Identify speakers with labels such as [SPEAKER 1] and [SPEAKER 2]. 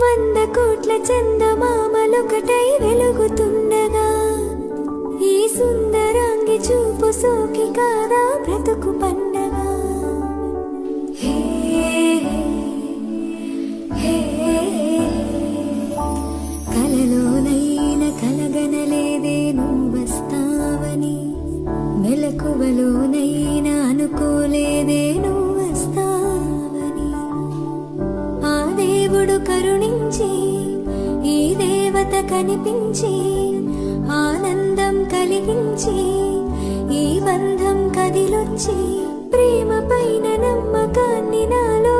[SPEAKER 1] 100 కోట్ల చందమామలొకటై వెలుగుతుండగా ఈ సుందరాంగి చూపు సోకి కాదా బ్రతుకు పండగ. హే హే కలలోనైన కలగనలేదే నువ్వస్తావని, మెలకువలోనైనా అనుకోలేదే నువ్వస్తావని. ఆ దేవుడు కరుణించి ఈ దేవత కనిపించి ఆనందం కలిగించి ఈ బంధం కదిలొచ్చి ప్రేమ పైన నమ్మకాన్ని నాలో